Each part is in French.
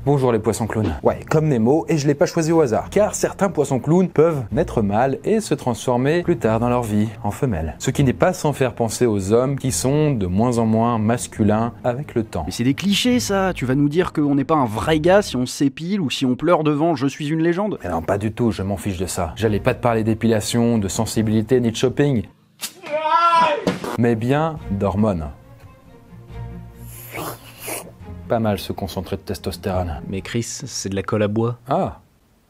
Bonjour les poissons clowns. Ouais, comme Nemo, et je l'ai pas choisi au hasard, car certains poissons clowns peuvent naître mâles et se transformer plus tard dans leur vie en femelles. Ce qui n'est pas sans faire penser aux hommes qui sont de moins en moins masculins avec le temps. Mais c'est des clichés ça, tu vas nous dire qu'on n'est pas un vrai gars si on s'épile ou si on pleure devant « Je suis une légende ». Mais non, pas du tout, je m'en fiche de ça. J'allais pas te parler d'épilation, de sensibilité ni de shopping, mais bien d'hormones. Pas mal ce concentré de testostérone. Mais Chris, c'est de la colle à bois. Ah,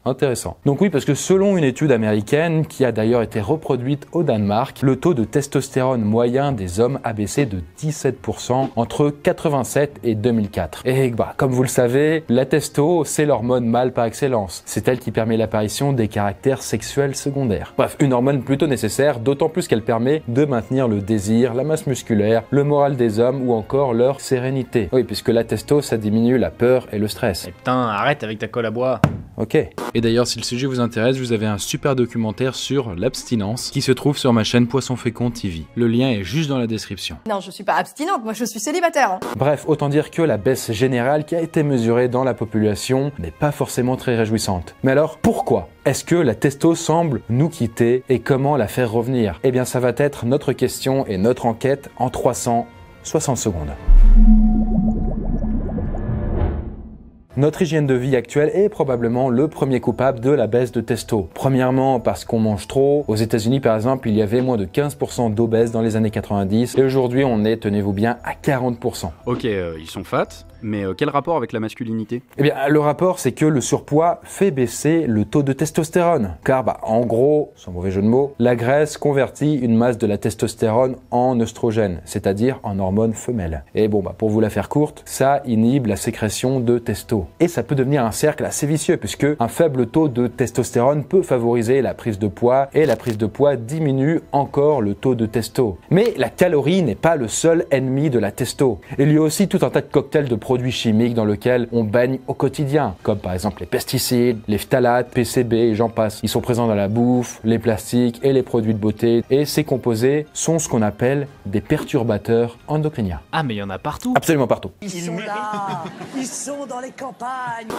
intéressant. Donc oui, parce que selon une étude américaine, qui a d'ailleurs été reproduite au Danemark, le taux de testostérone moyen des hommes a baissé de 17% entre 87 et 2004. Et comme vous le savez, la testo, c'est l'hormone mâle par excellence. C'est elle qui permet l'apparition des caractères sexuels secondaires. Bref, une hormone plutôt nécessaire, d'autant plus qu'elle permet de maintenir le désir, la masse musculaire, le moral des hommes ou encore leur sérénité. Oui, puisque la testo, ça diminue la peur et le stress. Et putain, arrête avec ta colle à bois. Ok. Et d'ailleurs, si le sujet vous intéresse, vous avez un super documentaire sur l'abstinence qui se trouve sur ma chaîne Poisson Fécond TV. Le lien est juste dans la description. Non, je suis pas abstinente, moi je suis célibataire. Bref, autant dire que la baisse générale qui a été mesurée dans la population n'est pas forcément très réjouissante. Mais alors, pourquoi est-ce que la testo semble nous quitter et comment la faire revenir? Eh bien, ça va être notre question et notre enquête en 360 secondes. Notre hygiène de vie actuelle est probablement le premier coupable de la baisse de testo. Premièrement, parce qu'on mange trop. Aux États-Unis, par exemple, il y avait moins de 15% d'obèses dans les années 90 et aujourd'hui, on est, tenez-vous bien, à 40%. Ok, ils sont fat, mais quel rapport avec la masculinité? Eh bien, le rapport, c'est que le surpoids fait baisser le taux de testostérone. Car, en gros, sans mauvais jeu de mots, la graisse convertit une masse de la testostérone en œstrogène, c'est-à-dire en hormone femelle. Et pour vous la faire courte, ça inhibe la sécrétion de testo. Et ça peut devenir un cercle assez vicieux puisque un faible taux de testostérone peut favoriser la prise de poids et la prise de poids diminue encore le taux de testo. Mais la calorie n'est pas le seul ennemi de la testo. Il y a aussi tout un tas de cocktails de produits chimiques dans lesquels on baigne au quotidien, comme par exemple les pesticides, les phtalates, PCB et j'en passe. Ils sont présents dans la bouffe, les plastiques et les produits de beauté et ces composés sont ce qu'on appelle des perturbateurs endocriniens. Ah mais il y en a partout. Absolument partout. Ils sont là, ils sont dans les campagnes.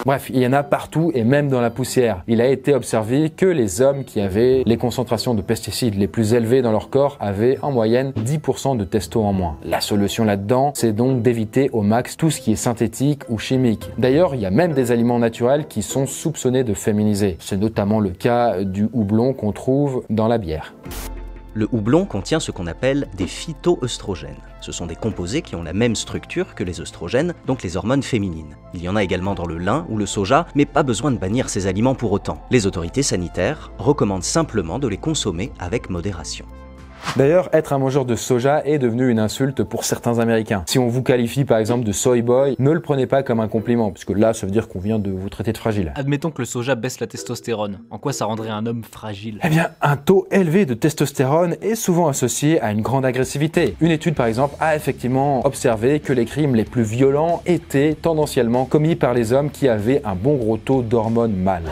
Bref, il y en a partout et même dans la poussière. Il a été observé que les hommes qui avaient les concentrations de pesticides les plus élevées dans leur corps avaient en moyenne 10% de testo en moins. La solution là-dedans, c'est donc d'éviter au max tout ce qui est synthétique ou chimique. D'ailleurs, il y a même des aliments naturels qui sont soupçonnés de féminiser. C'est notamment le cas du houblon qu'on trouve dans la bière. Le houblon contient ce qu'on appelle des phytoœstrogènes. Ce sont des composés qui ont la même structure que les œstrogènes, donc les hormones féminines. Il y en a également dans le lin ou le soja, mais pas besoin de bannir ces aliments pour autant. Les autorités sanitaires recommandent simplement de les consommer avec modération. D'ailleurs, être un mangeur de soja est devenu une insulte pour certains Américains. Si on vous qualifie par exemple de soy boy, ne le prenez pas comme un compliment, puisque là, ça veut dire qu'on vient de vous traiter de fragile. Admettons que le soja baisse la testostérone. En quoi ça rendrait un homme fragile? Eh bien, un taux élevé de testostérone est souvent associé à une grande agressivité. Une étude par exemple a effectivement observé que les crimes les plus violents étaient tendanciellement commis par les hommes qui avaient un bon gros taux d'hormones mâles.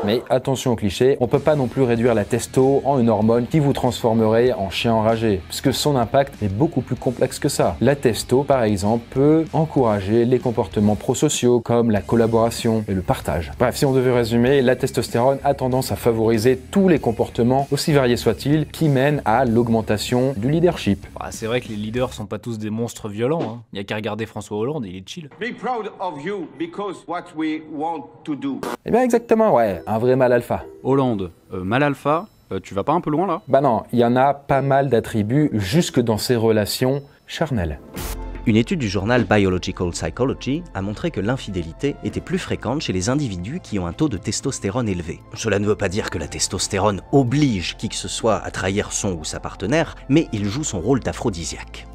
Mais attention au cliché, on peut pas non plus réduire la testo en une hormone qui vous transformerait en chien enragé, puisque son impact est beaucoup plus complexe que ça. La testo, par exemple, peut encourager les comportements prosociaux comme la collaboration et le partage. Bref, si on devait résumer, la testostérone a tendance à favoriser tous les comportements, aussi variés soient-ils, qui mènent à l'augmentation du leadership. C'est vrai que les leaders sont pas tous des monstres violents, hein. Y a qu'à regarder François Hollande, il est chill. Be proud of you because what we want to do. Eh bien exactement, ouais, un vrai mâle alpha. Hollande, mâle alpha, tu vas pas un peu loin là? Bah non, il y en a pas mal d'attributs jusque dans ses relations charnelles. Une étude du journal Biological Psychology a montré que l'infidélité était plus fréquente chez les individus qui ont un taux de testostérone élevé. Cela ne veut pas dire que la testostérone oblige qui que ce soit à trahir son ou sa partenaire, mais il joue son rôle d'aphrodisiaque.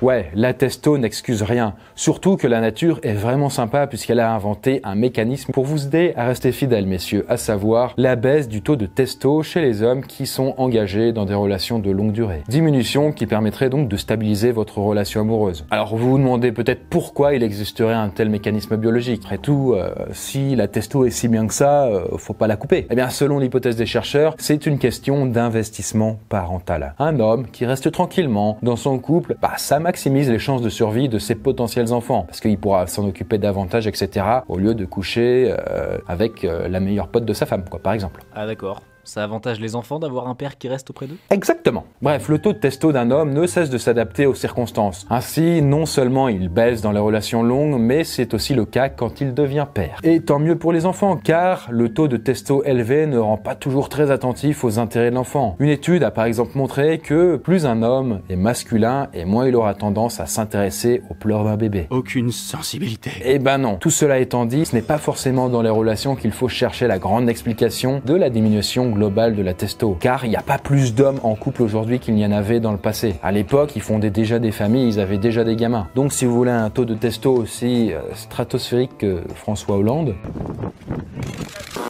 Ouais, la testo n'excuse rien. Surtout que la nature est vraiment sympa puisqu'elle a inventé un mécanisme pour vous aider à rester fidèle, messieurs, à savoir la baisse du taux de testo chez les hommes qui sont engagés dans des relations de longue durée. Diminution qui permettrait donc de stabiliser votre relation amoureuse. Alors vous vous demandez peut-être pourquoi il existerait un tel mécanisme biologique. Après tout, si la testo est si bien que ça, faut pas la couper. Eh bien, selon l'hypothèse des chercheurs, c'est une question d'investissement parental. Un homme qui reste tranquillement dans son couple, ça maximise les chances de survie de ses potentiels enfants, parce qu'il pourra s'en occuper davantage, etc., au lieu de coucher avec la meilleure pote de sa femme, quoi, par exemple. Ah d'accord. Ça avantage les enfants d'avoir un père qui reste auprès d'eux? Exactement. Bref, le taux de testo d'un homme ne cesse de s'adapter aux circonstances. Ainsi, non seulement il baisse dans les relations longues, mais c'est aussi le cas quand il devient père. Et tant mieux pour les enfants, car le taux de testo élevé ne rend pas toujours très attentif aux intérêts de l'enfant. Une étude a par exemple montré que plus un homme est masculin, et moins il aura tendance à s'intéresser aux pleurs d'un bébé. Aucune sensibilité. Eh ben non. Tout cela étant dit, ce n'est pas forcément dans les relations qu'il faut chercher la grande explication de la diminution globale de la testo, car il n'y a pas plus d'hommes en couple aujourd'hui qu'il n'y en avait dans le passé. À l'époque, ils fondaient déjà des familles, ils avaient déjà des gamins. Donc si vous voulez un taux de testo aussi stratosphérique que François Hollande,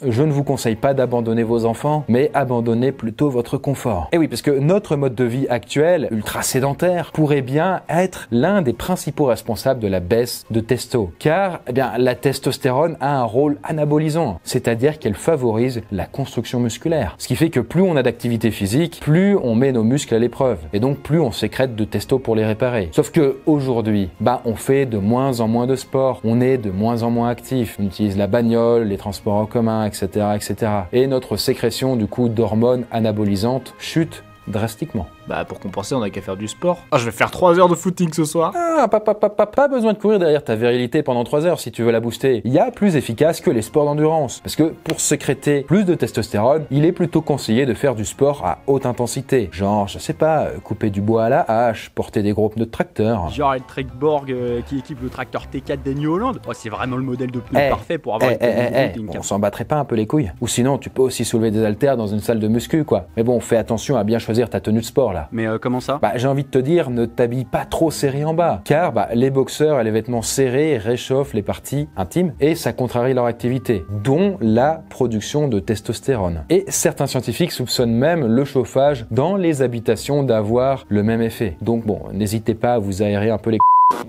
je ne vous conseille pas d'abandonner vos enfants, mais abandonnez plutôt votre confort. Et oui, parce que notre mode de vie actuel, ultra sédentaire, pourrait bien être l'un des principaux responsables de la baisse de testo. Car, eh bien, la testostérone a un rôle anabolisant, c'est-à-dire qu'elle favorise la construction musculaire. Ce qui fait que plus on a d'activité physique, plus on met nos muscles à l'épreuve. Et donc, plus on sécrète de testo pour les réparer. Sauf que aujourd'hui, on fait de moins en moins de sport, on est de moins en moins actif, on utilise la bagnole, les transports en commun, etc., etc. Et notre sécrétion du coup d'hormones anabolisantes chute drastiquement. Bah pour compenser, on a qu'à faire du sport. Ah, je vais faire 3 heures de footing ce soir. Ah, pas besoin de courir derrière ta virilité pendant 3 heures si tu veux la booster. Il y a plus efficace que les sports d'endurance. Parce que pour sécréter plus de testostérone, il est plutôt conseillé de faire du sport à haute intensité. Genre, je sais pas, couper du bois à la hache, porter des gros pneus de tracteur. Genre Electric Borg qui équipe le tracteur T4 des New Holland. Oh, c'est vraiment le modèle de pneu parfait pour avoir une on s'en battrait pas un peu les couilles. Ou sinon, tu peux aussi soulever des haltères dans une salle de muscu, quoi. Mais bon, fais attention à bien choisir ta tenue de sport, là. Mais comment ça? J'ai envie de te dire, ne t'habille pas trop serré en bas, car les boxeurs et les vêtements serrés réchauffent les parties intimes et ça contrarie leur activité, dont la production de testostérone. Et certains scientifiques soupçonnent même le chauffage dans les habitations d'avoir le même effet. Donc bon, n'hésitez pas à vous aérer un peu les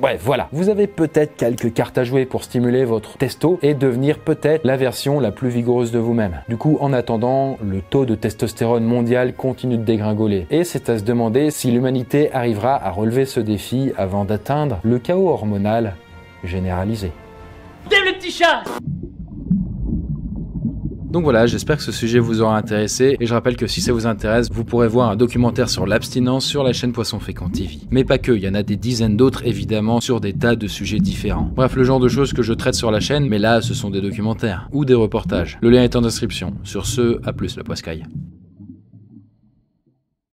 Bref, voilà. Vous avez peut-être quelques cartes à jouer pour stimuler votre testo et devenir peut-être la version la plus vigoureuse de vous-même. Du coup, en attendant, le taux de testostérone mondial continue de dégringoler. Et c'est à se demander si l'humanité arrivera à relever ce défi avant d'atteindre le chaos hormonal généralisé. Vive le petit chat! Donc voilà, j'espère que ce sujet vous aura intéressé et je rappelle que si ça vous intéresse, vous pourrez voir un documentaire sur l'abstinence sur la chaîne Poisson Fécond TV. Mais pas que, il y en a des dizaines d'autres évidemment sur des tas de sujets différents. Bref, le genre de choses que je traite sur la chaîne, mais là ce sont des documentaires ou des reportages. Le lien est en description. Sur ce, à plus la poiscaille.